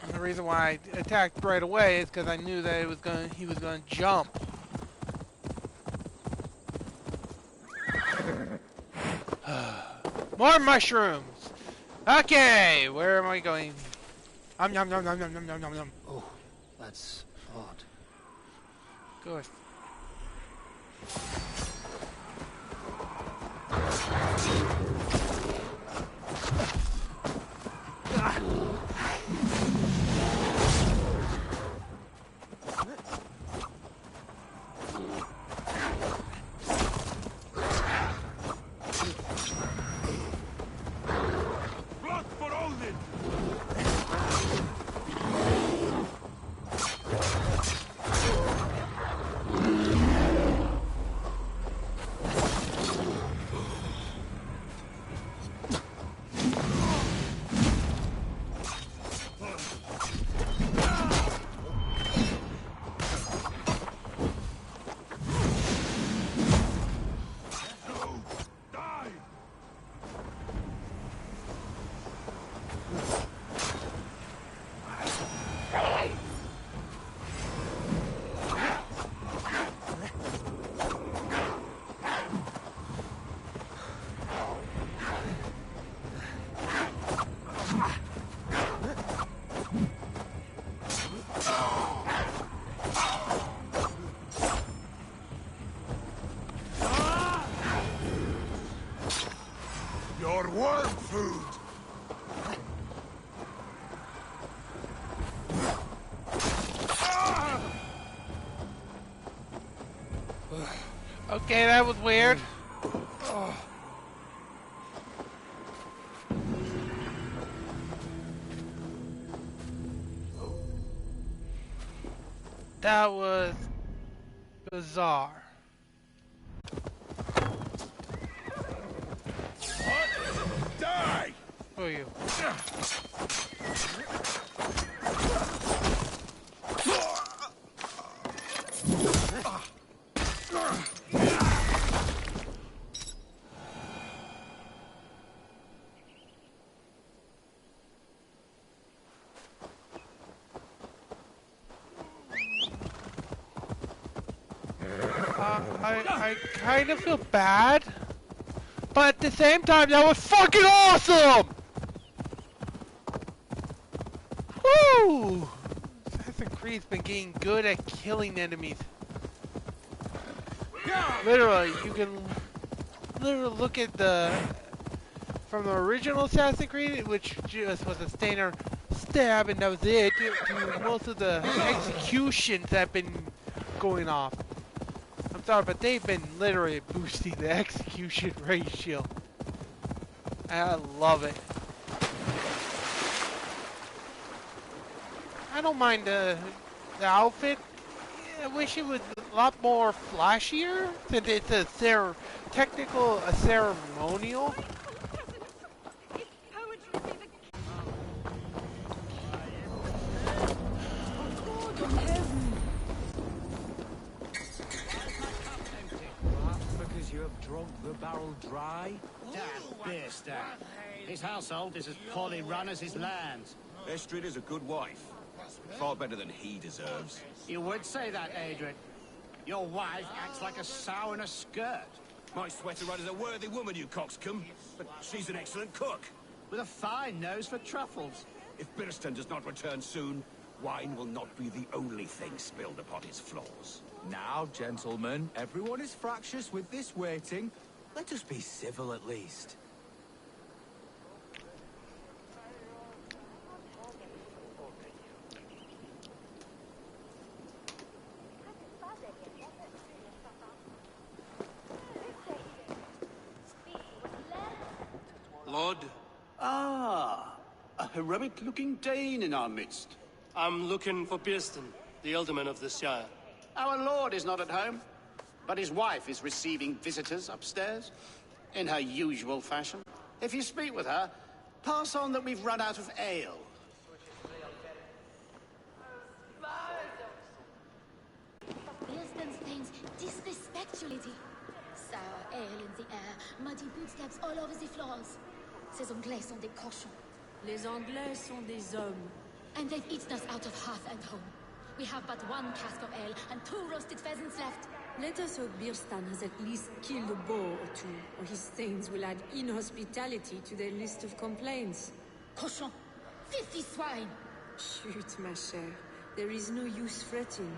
And the reason why I attacked right away is because I knew that he was gonna jump. More mushrooms. Okay, where am I going? Yum yum yum yum yum yum yum yum. Oh, that's odd. Good. Your worm food! Okay, that was weird. That was bizarre. What? Die! Who are you? I kind of feel bad, but at the same time, that was fucking awesome! Woo! Assassin's Creed's been getting good at killing enemies. Literally, you can literally look at from the original Assassin's Creed, which just was a standard stab and that was it, to most of the executions that have been going off. I'm sorry, but they've been literally boosting the execution ratio. I love it. I don't mind the outfit. I wish it was a lot more flashier, since it's a ceremonial. You have drunk the barrel dry? Damn beer stack. His household is as poorly run as his lands. Estrid is a good wife. Far better than he deserves. You would say that, Adrian. Your wife acts like a sow in a skirt. My sweater run is a worthy woman, you coxcomb. But she's an excellent cook. With a fine nose for truffles. If Biristan does not return soon, wine will not be the only thing spilled upon his floors. Now, gentlemen, everyone is fractious with this waiting. Let us be civil at least. Lord? Ah, a heroic-looking Dane in our midst. I'm looking for Birston, the alderman of the Shire. Our lord is not at home, but his wife is receiving visitors upstairs, in her usual fashion. If you speak with her, pass on that we've run out of ale. Birston stains disrespect you, lady. Sour ale in the air, muddy footsteps all over the floors. Ces Anglais sont des cochons. Les Anglais sont des hommes. And they've eaten us out of hearth and home. We have but one cask of ale and 2 roasted pheasants left. Let us hope Birstan has at least killed a boar or two, or his stains will add inhospitality to their list of complaints. Cochon! Filthy swine! Shoot, ma chère. There is no use fretting.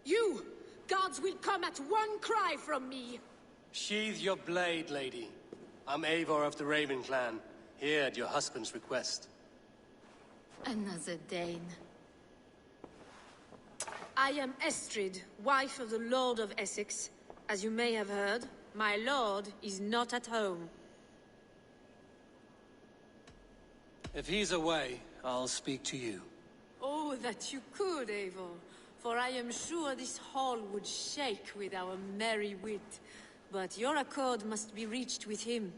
You! Guards will come at one cry from me! Sheathe your blade, lady. I'm Eivor of the Raven clan, here at your husband's request. Another Dane. I am Estrid, wife of the Lord of Essexe. As you may have heard, my lord is not at home. If he's away, I'll speak to you. Oh, that you could, Eivor. For I am sure this hall would shake with our merry wit. But your accord must be reached with him.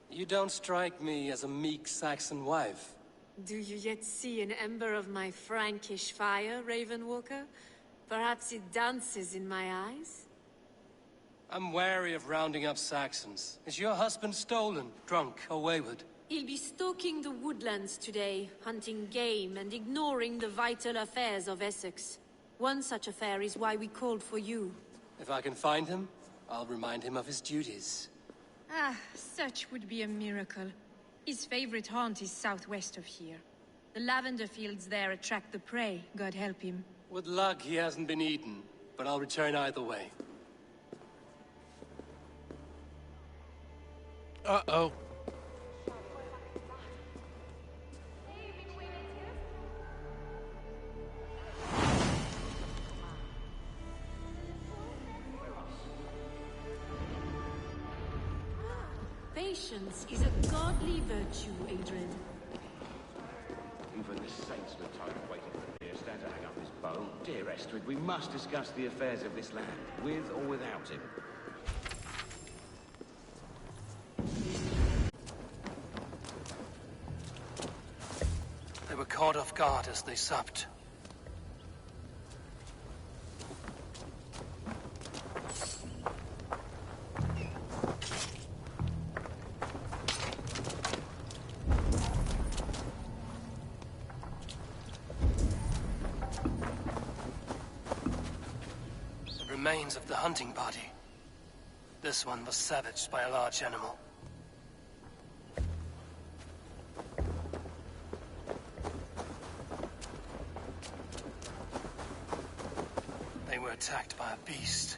You don't strike me as a meek Saxon wife. Do you yet see an ember of my Frankish fire, Ravenwalker? Perhaps it dances in my eyes? I'm wary of rounding up Saxons. Is your husband stolen, drunk, or wayward? He'll be stalking the woodlands today, hunting game and ignoring the vital affairs of Essex. One such affair is why we called for you. If I can find him, I'll remind him of his duties. Ah, such would be a miracle. His favorite haunt is southwest of here. The lavender fields there attract the prey, God help him. With luck, he hasn't been eaten, but I'll return either way. Uh-oh. Patience is a godly virtue, Adrian. Even the saints were tired of waiting for the stand to hang up his bow. Dear Estrid, we must discuss the affairs of this land, with or without him. They were caught off guard as they supped. Remains of the hunting party. This one was savaged by a large animal. They were attacked by a beast.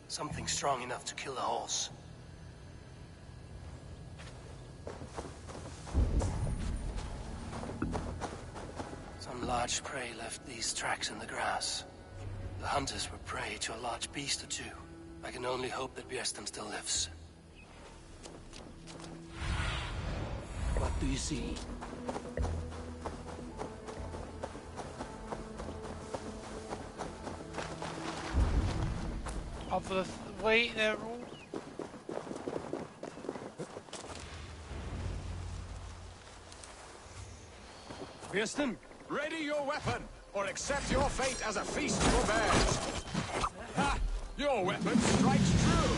Something strong enough to kill a horse. Some large prey left these tracks in the grass. The hunters were prey to a large beast or two. I can only hope that Björsten still lives. What do you see? Of the wait, Björsten? Ready your weapon, or accept your fate as a feast for bears. Ha! Your weapon strikes true.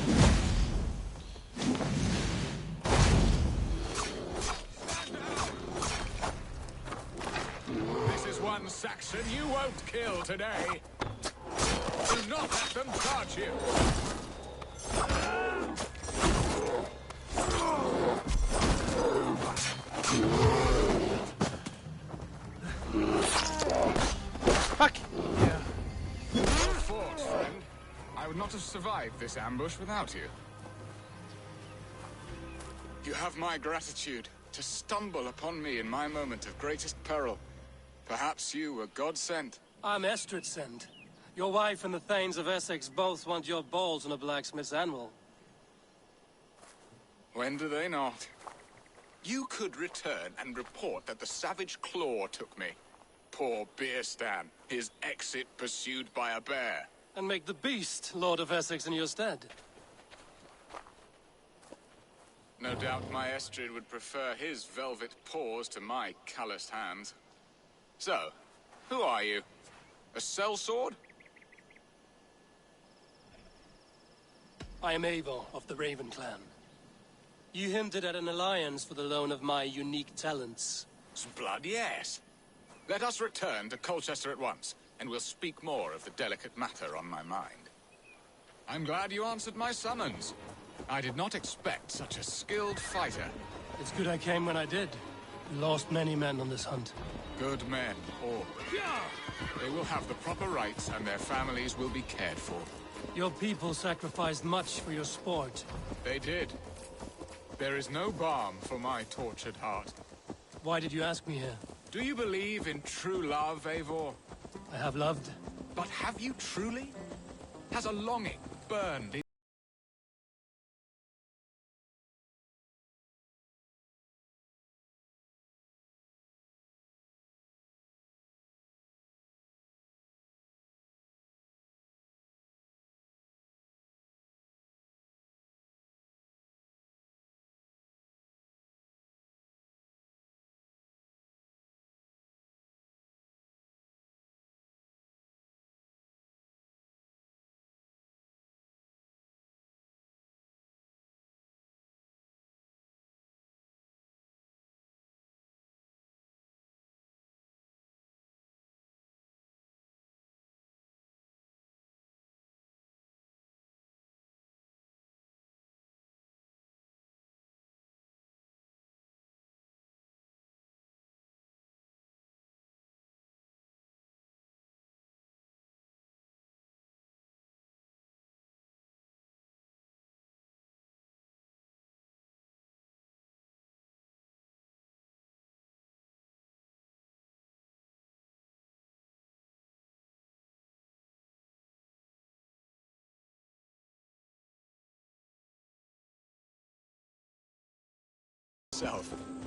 This is one Saxon you won't kill today. Do not let them charge you. fuck! Yeah. Well fought, friend. I would not have survived this ambush without you. You have my gratitude to stumble upon me in my moment of greatest peril. Perhaps you were God sent. I'm Estrid sent. Your wife and the Thanes of Essex both want your balls on a blacksmith's anvil. When do they not? You could return and report that the savage claw took me. Poor Björsten, his exit pursued by a bear. And make the beast Lord of Essex in your stead. No doubt my Estrid would prefer his velvet paws to my calloused hands. So, who are you? A sellsword? I am Eivor of the Raven Clan. You hinted at an alliance for the loan of my unique talents. Blood, yes. Let us return to Colchester at once, and we'll speak more of the delicate matter on my mind. I'm glad you answered my summons. I did not expect such a skilled fighter. It's good I came when I did. We lost many men on this hunt. Good men, all. They will have the proper rights, and their families will be cared for. Your people sacrificed much for your sport. They did. There is no balm for my tortured heart. Why did you ask me here? Do you believe in true love, Eivor? I have loved. But have you truly? Has a longing burned in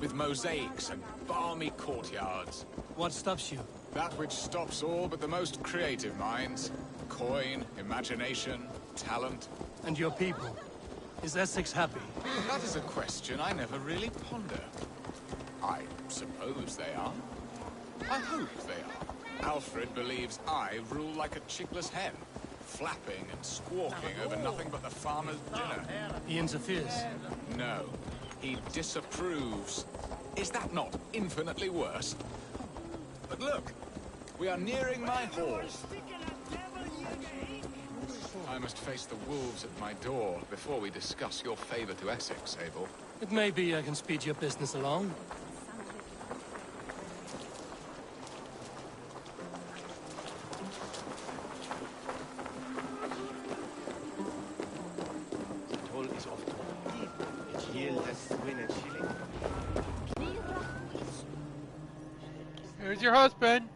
with mosaics and balmy courtyards. What stops you? That which stops all but the most creative minds. Coin, imagination, talent. And your people? Is Essex happy? That is a question I never really ponder. I suppose they are. I hope they are. Alfred believes I rule like a chickless hen, flapping and squawking over nothing but the farmer's dinner. He interferes? No. He disapproves. Is that not infinitely worse? But look, we are nearing my hall. I must face the wolves at my door before we discuss your favor to Essex, Abel. It may be I can speed your business along. Here's your husband.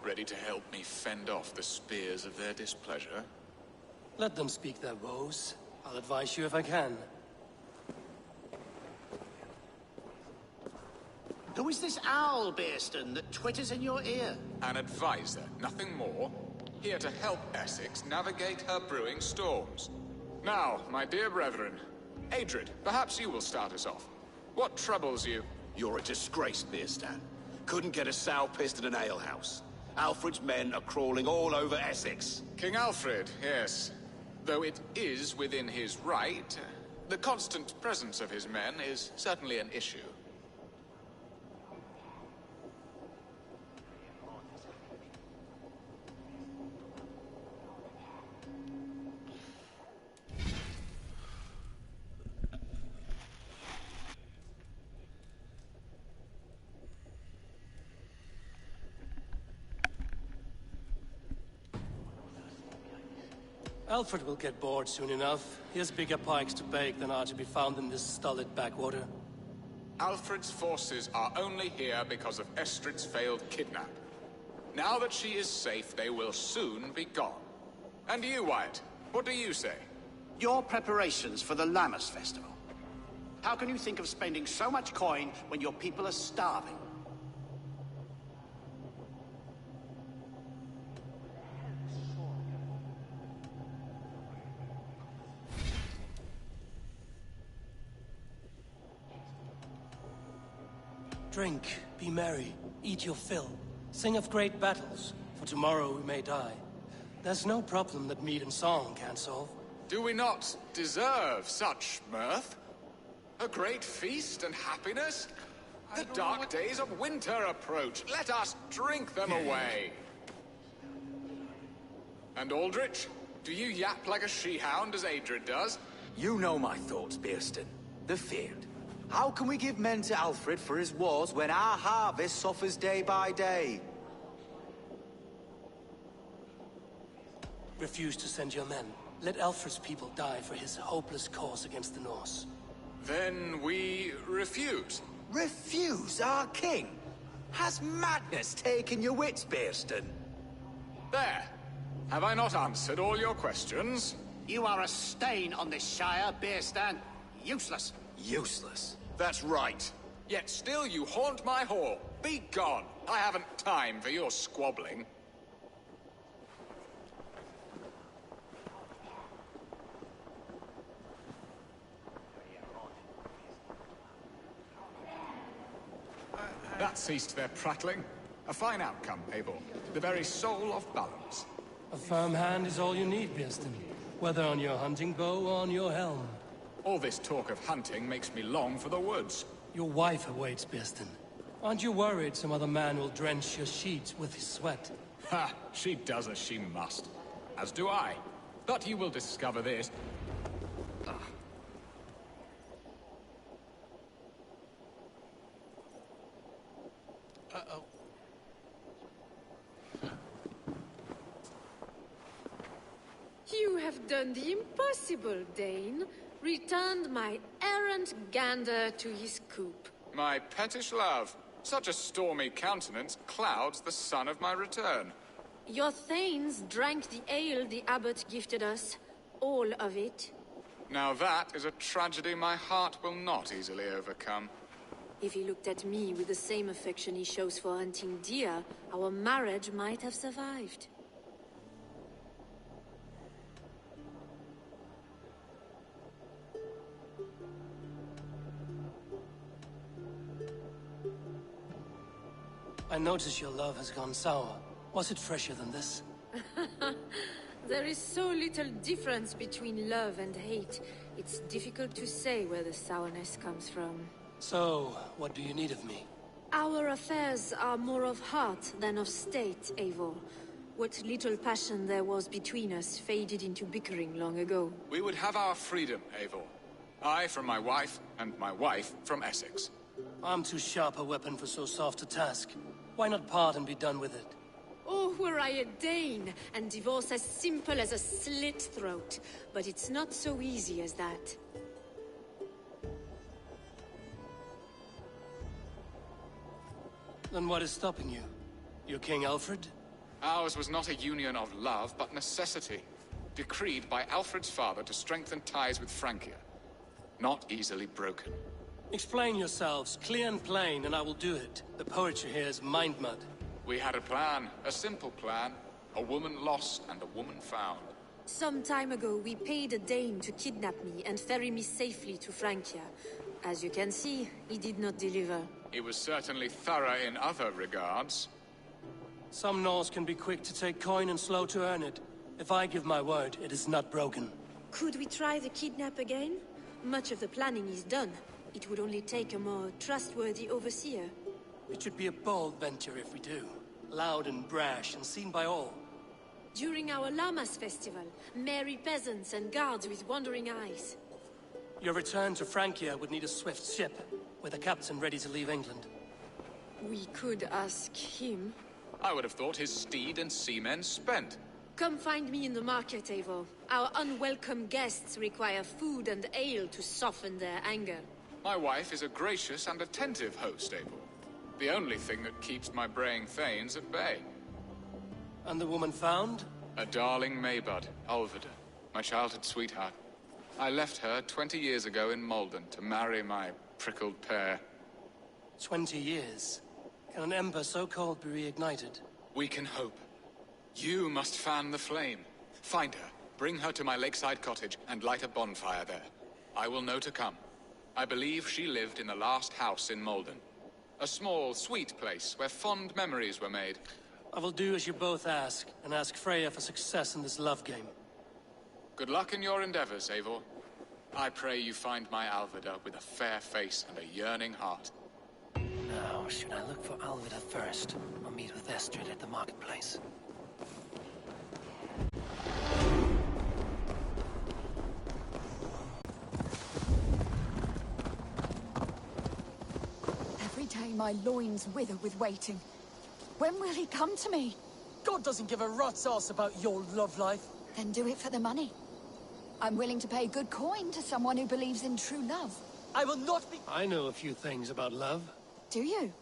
Ready to help me fend off the spears of their displeasure? Let them speak their woes. I'll advise you if I can. Who is this owl, Bearston, that twitters in your ear? An advisor, nothing more. Here to help Essex navigate her brewing storms. Now, my dear brethren, Adrid, perhaps you will start us off. What troubles you? You're a disgrace, Bearstan. Couldn't get a sow pissed at an alehouse. Alfred's men are crawling all over Essex. King Alfred, yes. Though it is within his right, the constant presence of his men is certainly an issue. Alfred will get bored soon enough. He has bigger pikes to bake than are to be found in this stolid backwater. Alfred's forces are only here because of Estrid's failed kidnap. Now that she is safe, they will soon be gone. And you, Wyatt, what do you say? Your preparations for the Lammas Festival. How can you think of spending so much coin when your people are starving? Drink, be merry, eat your fill. Sing of great battles, for tomorrow we may die. There's no problem that meat and song can't solve. Do we not deserve such mirth? A great feast and happiness? The dark days of winter approach. Let us drink them away. And Aldrich, do you yap like a she-hound as Adred does? You know my thoughts, Bearston. The feared. How can we give men to Alfred for his wars when our harvest suffers day by day? Refuse to send your men. Let Alfred's people die for his hopeless cause against the Norse. Then we refuse. Refuse our king? Has madness taken your wits, Bearston? There. Have I not answered all your questions? You are a stain on this Shire, Beerstan. Useless. Useless. That's right. Yet still you haunt my hall. Be gone. I haven't time for your squabbling. That ceased their prattling. A fine outcome, Abel. The very soul of balance. A firm hand is all you need, Bearston. Whether on your hunting bow or on your helm. All this talk of hunting makes me long for the woods. Your wife awaits, Bearston. Aren't you worried some other man will drench your sheets with his sweat? Ha! She does as she must. As do I. But you will discover this. Uh-oh. You have done the impossible, Dane. Returned my errant gander to his coop. My pettish love. Such a stormy countenance clouds the sun of my return. Your thanes drank the ale the abbot gifted us. All of it. Now that is a tragedy my heart will not easily overcome. If he looked at me with the same affection he shows for hunting deer, our marriage might have survived. I notice your love has gone sour. Was it fresher than this? There is so little difference between love and hate. It's difficult to say where the sourness comes from. So, what do you need of me? Our affairs are more of heart than of state, Eivor. What little passion there was between us faded into bickering long ago. We would have our freedom, Eivor. I from my wife, and my wife from Essex. I'm too sharp a weapon for so soft a task. Why not part and be done with it? Oh, were I a Dane, and divorce as simple as a slit throat. But it's not so easy as that. Then what is stopping you? Your King Alfred? Ours was not a union of love, but necessity. Decreed by Alfred's father to strengthen ties with Francia. Not easily broken. Explain yourselves, clear and plain, and I will do it. The poetry here is mind mud. We had a plan, a simple plan. A woman lost and a woman found. Some time ago, we paid a Dane to kidnap me and ferry me safely to Francia. As you can see, he did not deliver. He was certainly thorough in other regards. Some Norse can be quick to take coin and slow to earn it. If I give my word, it is not broken. Could we try the kidnap again? Much of the planning is done. It would only take a more trustworthy overseer. It should be a bold venture if we do. Loud and brash and seen by all. During our Llamas festival, merry peasants and guards with wandering eyes. Your return to Francia would need a swift ship, with a captain ready to leave England. We could ask him. I would have thought his steed and seamen spent. Come find me in the market, Eivor. Our unwelcome guests require food and ale to soften their anger. My wife is a gracious and attentive host, Abel. The only thing that keeps my braying thanes at bay. And the woman found? A darling Maybud, Ulvida, my childhood sweetheart. I left her 20 years ago in Malden to marry my prickled pair. 20 years? Can an ember so cold be reignited? We can hope. You must fan the flame. Find her, bring her to my lakeside cottage, and light a bonfire there. I will know to come. I believe she lived in the last house in Malden. A small, sweet place where fond memories were made. I will do as you both ask, and ask Freya for success in this love game. Good luck in your endeavors, Eivor. I pray you find my Alvida with a fair face and a yearning heart. Now, should I look for Alvida first, or meet with Estrid at the marketplace? Every day my loins wither with waiting. When will he come to me? God doesn't give a rat's ass about your love life. Then do it for the money. I'm willing to pay good coin to someone who believes in true love. I will not be... I know a few things about love. Do you?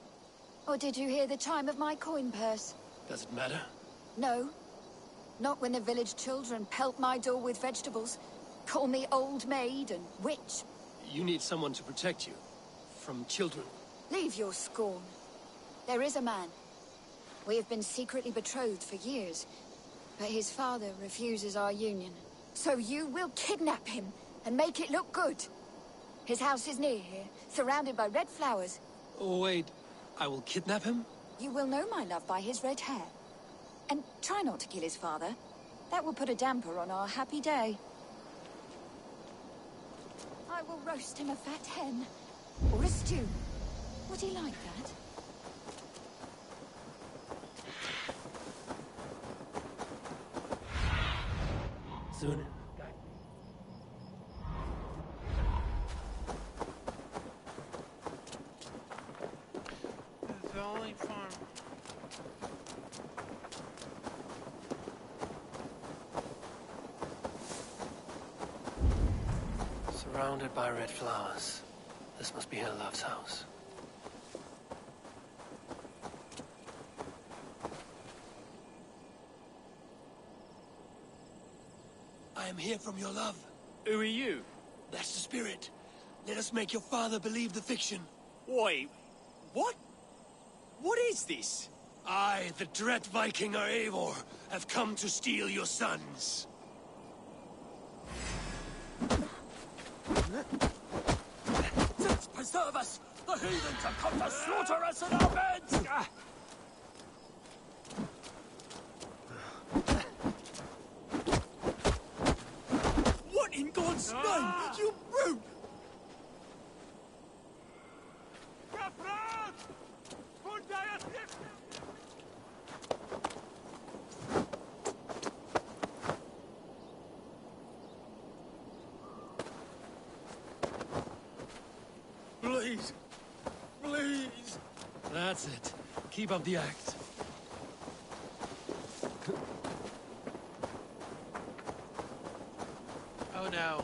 Or did you hear the chime of my coin purse? Does it matter? No. Not when the village children pelt my door with vegetables, call me old maid and witch. You need someone to protect you. From children. Leave your scorn. There is a man. We have been secretly betrothed for years, but his father refuses our union. So you will kidnap him and make it look good. His house is near here, surrounded by red flowers. Oh, wait. I will kidnap him? You will know my love by his red hair. And try not to kill his father. That will put a damper on our happy day. I will roast him a fat hen. Or a stew. Would he like that? Soon. This is the only farm. Surrounded by red flowers. This must be her love's house. I am here from your love. Who are you? That's the spirit. Let us make your father believe the fiction. Wait, what? What is this? I, the dread Viking Eivor, have come to steal your sons. Preserve us! The heathens have come to slaughter us in our beds! What in God's name? You brute! Please. Please. That's it. Keep up the act. Oh no.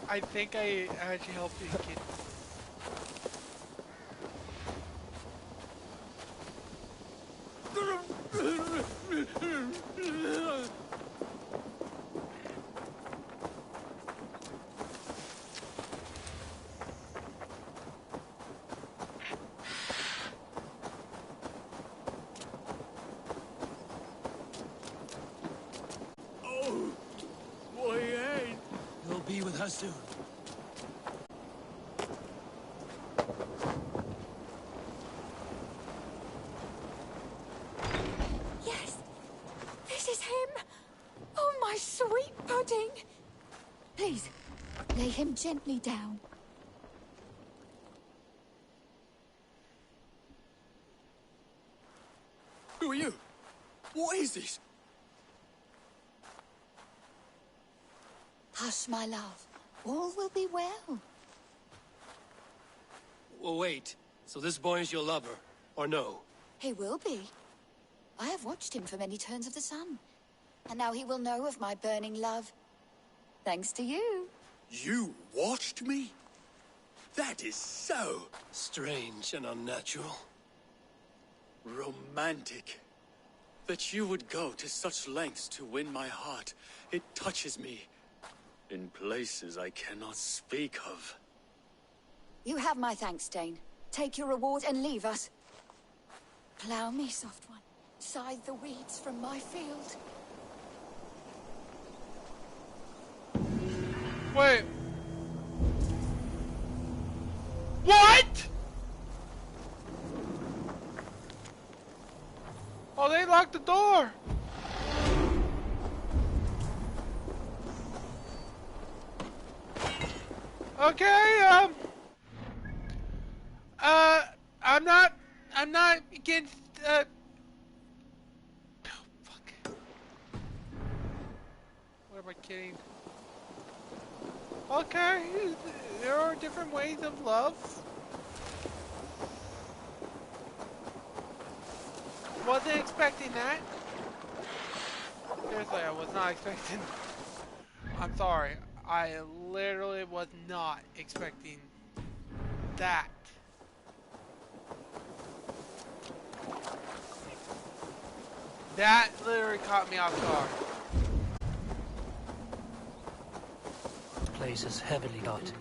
I think I actually helped you kid. You'll be with her soon. Yes! This is him! Oh, my sweet pudding! Please, lay him gently down. Who are you? What is this? Hush, my love. All will be well. Well, wait. So this boy is your lover, or no? He will be. I have watched him for many turns of the sun. And now he will know of my burning love. Thanks to you. You watched me? That is so... strange and unnatural. Romantic. That you would go to such lengths to win my heart. It touches me. In places I cannot speak of. You have my thanks, Dane. Take your reward and leave us. Plough me, soft one. Scythe the weeds from my field. Wait. What? lock the door. Okay, I'm not against, oh, fuck. What am I kidding? Okay, there are different ways of love. Wasn't expecting that. Seriously, I was not expecting. I'm sorry. I literally was not expecting that. That literally caught me off guard. The place is heavily guarded.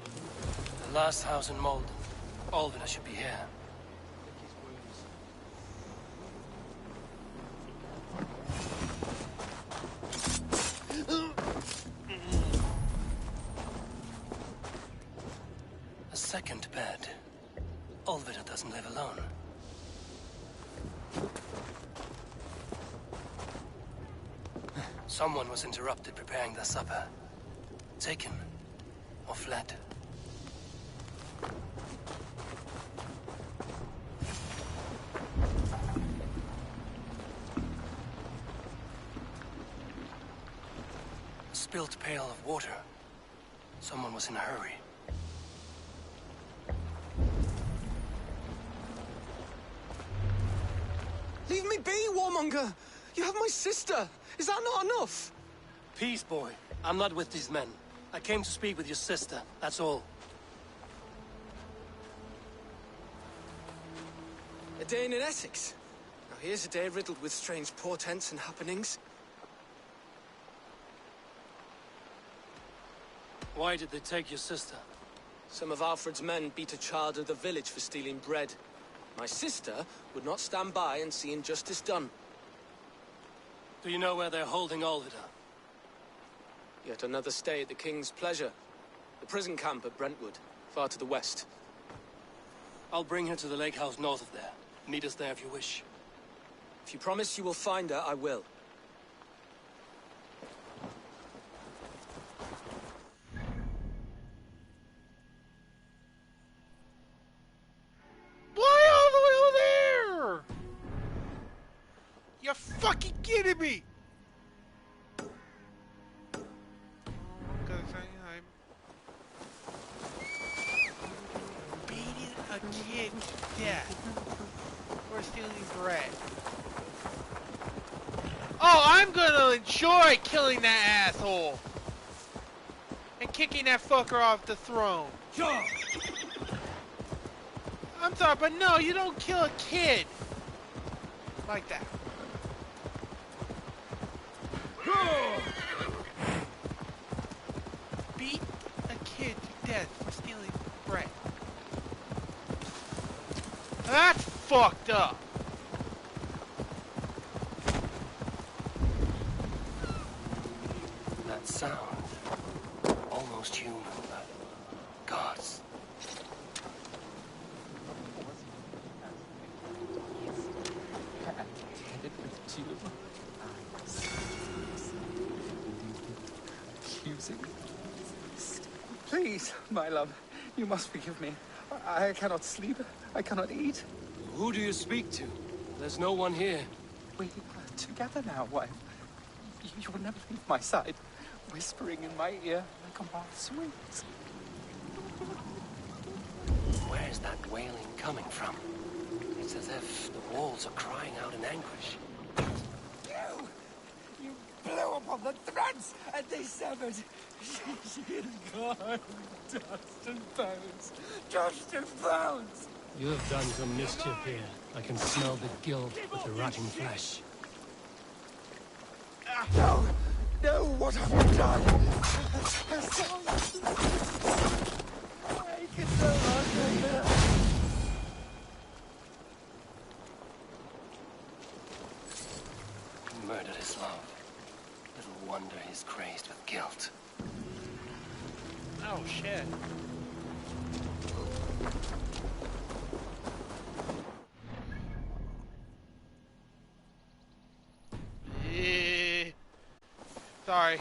The last house in Malden. Alvina should be here. A second bed. Alvina doesn't live alone. Someone was interrupted preparing their supper. Taken or fled. A spilled pail of water. Someone was in a hurry. Leave me be, warmonger! You have my sister! Is that not enough? Peace, boy. I'm not with these men. I came to speak with your sister, that's all. A day in Essexe. Now here's a day riddled with strange portents and happenings. Why did they take your sister? Some of Alfred's men beat a child of the village for stealing bread. My sister would not stand by and see injustice done. Do you know where they're holding Alvida? Yet another stay at the King's pleasure. The prison camp at Brentwood, far to the west. I'll bring her to the lake house north of there. Meet us there if you wish. If you promise you will find her, I will. Why all the way over there? You're fucking kidding me! I'm beating a kid to death for stealing bread. Oh, I'm gonna enjoy killing that asshole and kicking that fucker off the throne. I'm sorry, but no, you don't kill a kid like that. Beat a kid to death for stealing bread. That's fucked up. That sound. Almost human, but gods. Please, my love, you must forgive me. I cannot sleep. I cannot eat. Who do you speak to? There's no one here. We are together now, wife. You will never leave my side, whispering in my ear like a moth's wings. Where is that wailing coming from? It's as if the walls are crying out in anguish. You blew upon the threads, and they severed. She is gone. Dust and bones. Dust and bones. You have done some mischief here. I can smell the guilt with the rotting flesh. No! No, what have you done? I can no longer hear. He murdered his love. Little wonder he's crazed with guilt. Oh, shit. Sorry.